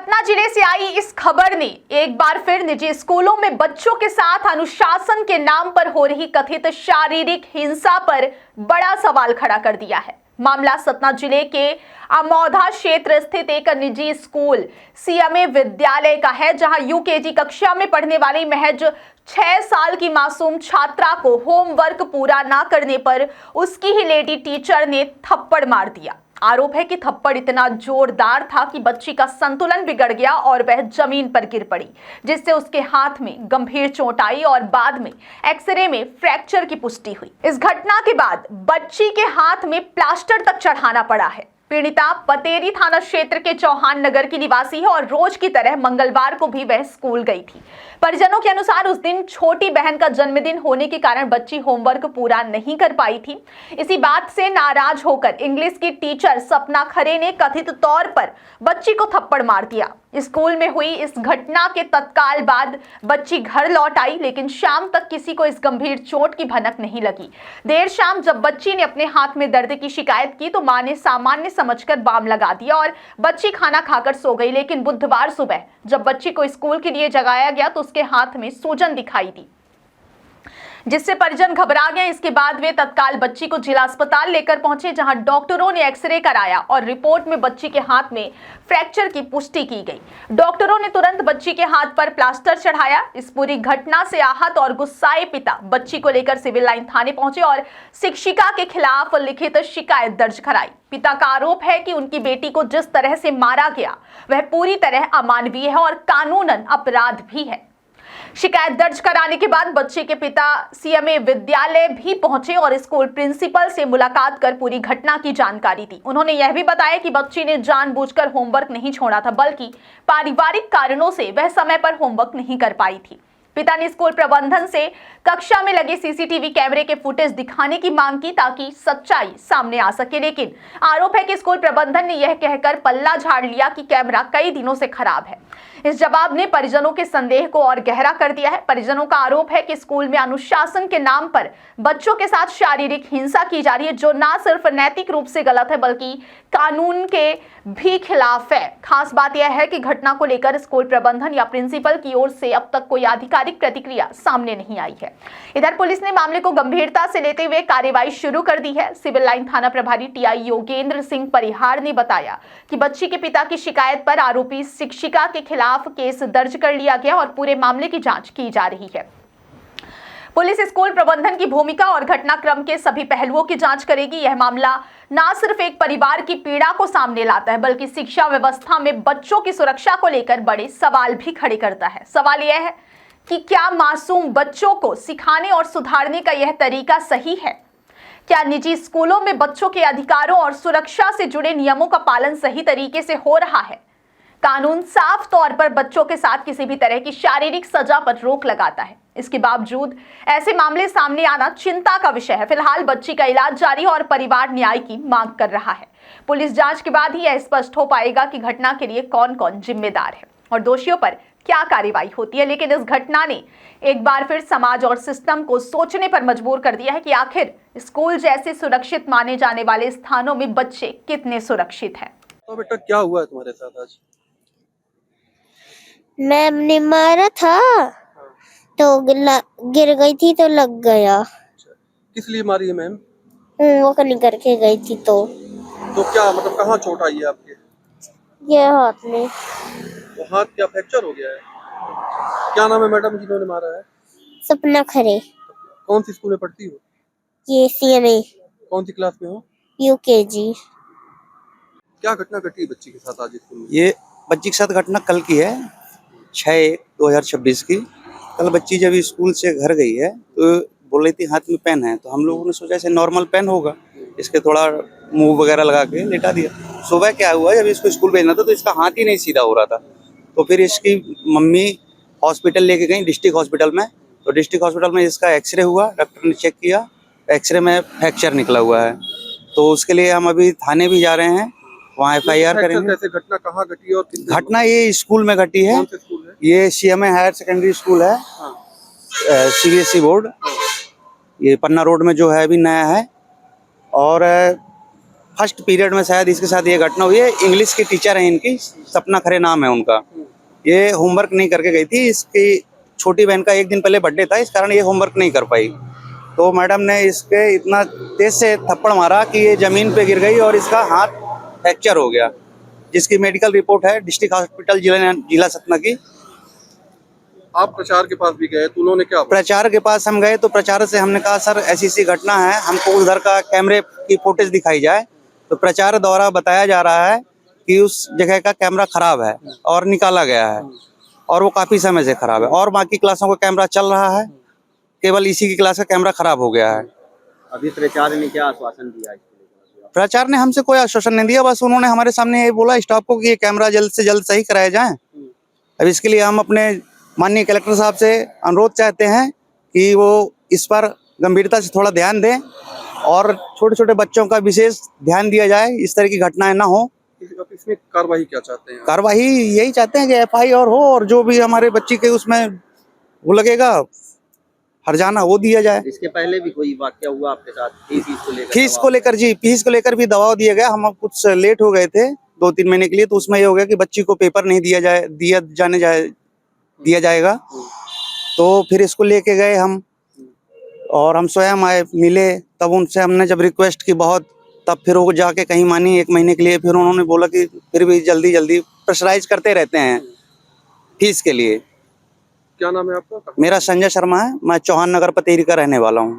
सतना जिले से आई इस खबर ने एक बार फिर निजी स्कूलों में बच्चों के साथ अनुशासन के नाम पर हो रही कथित शारीरिक हिंसा पर बड़ा सवाल खड़ा कर दिया है। मामला सतना जिले के अमौधा क्षेत्र स्थित एक निजी स्कूल सीएमए विद्यालय का है, जहां यूकेजी कक्षा में पढ़ने वाली महज 6 साल की मासूम छात्रा को होमवर्क पूरा ना करने पर उसकी ही लेडी टीचर ने थप्पड़ मार दिया। आरोप है कि थप्पड़ इतना जोरदार था कि बच्ची का संतुलन बिगड़ गया और वह जमीन पर गिर पड़ी, जिससे उसके हाथ में गंभीर चोट आई और बाद में एक्सरे में फ्रैक्चर की पुष्टि हुई। इस घटना के बाद बच्ची के हाथ में प्लास्टर तक चढ़ाना पड़ा है। पीड़िता पतेरी थाना क्षेत्र के चौहान नगर की निवासी है और रोज की तरह मंगलवार को भी वह स्कूल गई थी। परिजनों के अनुसार उस दिन छोटी बहन का जन्मदिन होने के कारण बच्ची होमवर्क पूरा नहीं कर पाई थी। इसी बात से नाराज होकर इंग्लिश की टीचर सपना खरे ने कथित तौर पर बच्ची को थप्पड़ मार दिया। स्कूल में हुई इस घटना के तत्काल बाद बच्ची घर लौट आई, लेकिन शाम तक किसी को इस गंभीर चोट की भनक नहीं लगी। देर शाम जब बच्ची ने अपने हाथ में दर्द की शिकायत की तो मां ने सामान्य समझकर बाम लगा दिया और बच्ची खाना खाकर सो गई। लेकिन बुधवार सुबह जब बच्ची को स्कूल के लिए जगाया गया तो उसके हाथ में सूजन दिखाई दी, जिससे परिजन घबरा गए। इसके बाद वे तत्काल बच्ची को जिला अस्पताल लेकर पहुंचे, जहां डॉक्टरों ने एक्सरे कराया और रिपोर्ट में बच्ची के हाथ में फ्रैक्चर की पुष्टि की गई। डॉक्टरों ने तुरंत बच्ची के हाथ पर प्लास्टर चढ़ाया। इस पूरी घटना से आहत और गुस्साए पिता बच्ची को लेकर सिविल लाइन थाने पहुंचे और शिक्षिका के खिलाफ लिखित शिकायत दर्ज कराई। पिता का आरोप है कि उनकी बेटी को जिस तरह से मारा गया वह पूरी तरह अमानवीय है और कानूनन अपराध भी है। शिकायत दर्ज कराने के बाद बच्चे के पिता सीएमए विद्यालय भी पहुंचे और स्कूल प्रिंसिपल से मुलाकात कर पूरी घटना की जानकारी दी। उन्होंने यह भी बताया कि बच्ची ने जानबूझकर होमवर्क नहीं छोड़ा था, बल्कि पारिवारिक कारणों से वह समय पर होमवर्क नहीं कर पाई थी। पिता ने स्कूल प्रबंधन से कक्षा में लगे सीसीटीवी कैमरे के फुटेज दिखाने की मांग की ताकि सच्चाई सामने आ सके, लेकिन आरोप है कि स्कूल प्रबंधन ने यह कहकर पल्ला झाड़ लिया कि कैमरा कई दिनों से खराब है। इस जवाब ने परिजनों के संदेह को और गहरा कर दिया है। परिजनों का आरोप है कि स्कूल में अनुशासन के नाम पर बच्चों के साथ शारीरिक हिंसा की जा रही है, जो न सिर्फ नैतिक रूप से गलत है बल्कि कानून के भी खिलाफ है। खास बात यह है कि घटना को लेकर स्कूल प्रबंधन या प्रिंसिपल की ओर से अब तक कोई आधिकारिक प्रतिक्रिया सामने नहीं आई है। इधर पुलिस ने मामले को गंभीरता से लेते हुए कार्रवाई शुरू कर दी है। सिविल लाइन थाना प्रभारी टीआई योगेंद्र सिंह परिहार ने बताया कि बच्ची के पिता की शिकायत पर आरोपी शिक्षिका के खिलाफ केस दर्ज कर लिया गया और पूरे मामले की जांच की जा रही है। पुलिस स्कूल प्रबंधन की भूमिका और घटनाक्रम के सभी पहलुओं की जांच करेगी। यह मामला न सिर्फ एक परिवार की पीड़ा को सामने लाता है बल्कि शिक्षा व्यवस्था में बच्चों की सुरक्षा को लेकर बड़े सवाल भी खड़े करता है। सवाल यह है कि क्या मासूम बच्चों को सिखाने और सुधारने का यह तरीका सही है? क्या निजी स्कूलों में बच्चों के अधिकारों और सुरक्षा से जुड़े नियमों का पालन सही तरीके से हो रहा है? कानून साफ तौर पर बच्चों के साथ किसी भी तरह की शारीरिक सजा पर रोक लगाता है। इसके बावजूद ऐसे मामले सामने आना चिंता का विषय है। फिलहाल बच्ची का इलाज जारी है और परिवार न्याय की मांग कर रहा है। पुलिस जांच के बाद ही यह स्पष्ट हो पाएगा कि घटना के लिए कौन कौन जिम्मेदार है और दोषियों पर क्या कार्रवाई होती है। लेकिन इस घटना ने एक बार फिर समाज और सिस्टम को सोचने पर मजबूर कर दिया है कि आखिर स्कूल जैसे सुरक्षित माने जाने वाले स्थानों में बच्चे कितने सुरक्षित हैं। तो बेटा क्या हुआ है तुम्हारे साथ आज? मैम ने मारा था तो गिर गई थी तो लग गया। अच्छा, किस लिए मारी है मैम? वो कहीं करके गई थी तो क्या मतलब कहाँ चोट आई है आपके? ये हाथ में। वो हाथ क्या फ्रैक्चर हो गया है? क्या नाम है मैडम जिन्होंने मारा है? सपना खरे। कौन सी स्कूल में पढ़ती हो? ये सीएमए। कौन सी क्लास में हो? यूकेजी। क्या घटना घटी बच्ची के साथ आज स्कूल में? ये बच्ची के साथ घटना कल की है, 6/1/2026 की। कल बच्ची जब स्कूल से घर गई है तो बोल रही थी हाथ में पेन है, तो हम लोगों ने सोचा ऐसे नॉर्मल पेन होगा, इसके थोड़ा मूव वगैरह लगा के लेटा दिया। सुबह क्या हुआ, जब इसको स्कूल भेजना था तो इसका हाथ ही नहीं सीधा हो रहा था, तो फिर इसकी मम्मी हॉस्पिटल लेके गई, डिस्ट्रिक्ट हॉस्पिटल में। तो डिस्ट्रिक्ट हॉस्पिटल में इसका एक्सरे हुआ, डॉक्टर ने चेक किया, एक्सरे में फ्रैक्चर निकला हुआ है। तो उसके लिए हम अभी थाने भी जा रहे हैं, वहाँ FIR करेंगे। कैसे घटना कहाँ घटी और कितने? घटना ये स्कूल में घटी है। कौन से स्कूल है? ये सीएमए हायर सेकेंडरी स्कूल है, CBSE बोर्ड। ये पन्ना रोड में जो है अभी नया है। और फर्स्ट पीरियड में शायद इसके साथ ये घटना हुई है। इंग्लिश की टीचर है इनकी, सपना खरे नाम है उनका। ये होमवर्क नहीं करके गई थी। इसकी छोटी बहन का एक दिन पहले बर्थडे था, इस कारण ये होमवर्क नहीं कर पाई। तो मैडम ने इसके इतना तेज से थप्पड़ मारा कि ये जमीन पे गिर गई और इसका हाथ फ्रैक्चर हो गया, जिसकी मेडिकल रिपोर्ट है डिस्ट्रिक्ट हॉस्पिटल जिला सतना की। आप प्रचार के पास भी गए तो उन्होंने क्या बोला? प्रचार के पास हम गए तो प्रचार से हमने कहा सर ऐसी ऐसी घटना है, हमको उधर का कैमरे की फुटेज दिखाई जाए। तो प्रचार द्वारा बताया जा रहा है कि उस जगह का कैमरा खराब है और निकाला गया है, और वो काफी समय से खराब है, और बाकी क्लासों का कैमरा चल रहा है, केवल इसी की क्लास का कैमरा खराब हो गया है। अभी प्राचार्य ने क्या आश्वासन दिया इसको लेकर? प्राचार्य ने हमसे कोई आश्वासन नहीं दिया, बस उन्होंने हमारे सामने ये बोला स्टाफ को कि ये कैमरा जल्द से जल्द सही कराया जाए। अब इसके लिए हम अपने माननीय कलेक्टर साहब से अनुरोध चाहते हैं कि वो इस पर गंभीरता से थोड़ा ध्यान दें और छोटे छोटे बच्चों का विशेष ध्यान दिया जाए, इस तरह की घटनाएं ना हो। इसमें कार्रवाई क्या चाहते हैं? कार्रवाई यही चाहते हैं कि FIR हो, और जो भी हमारे बच्ची के उसमें वो लगेगा हर्जाना वो दिया जाए। इसके पहले भी कोई वाकया हुआ आपके साथ फीस को लेकर? फीस को लेकर जी, फीस को लेकर भी दबाव दिया गया। हम कुछ लेट हो गए थे 2-3 महीने के लिए, तो उसमें ये हो गया कि बच्ची को पेपर नहीं दिया जाएगा। तो फिर इसको लेके गए हम, और हम स्वयं आए, मिले, तब उनसे हमने जब रिक्वेस्ट की बहुत, तब फिर वो जाके कहीं मानी 1 महीने के लिए। फिर उन्होंने बोला कि फिर भी जल्दी जल्दी प्रेशराइज करते रहते हैं फीस के लिए। क्या नाम है आपका? मेरा संजय शर्मा है, मैं चौहान नगर पतेरी का रहने वाला हूँ।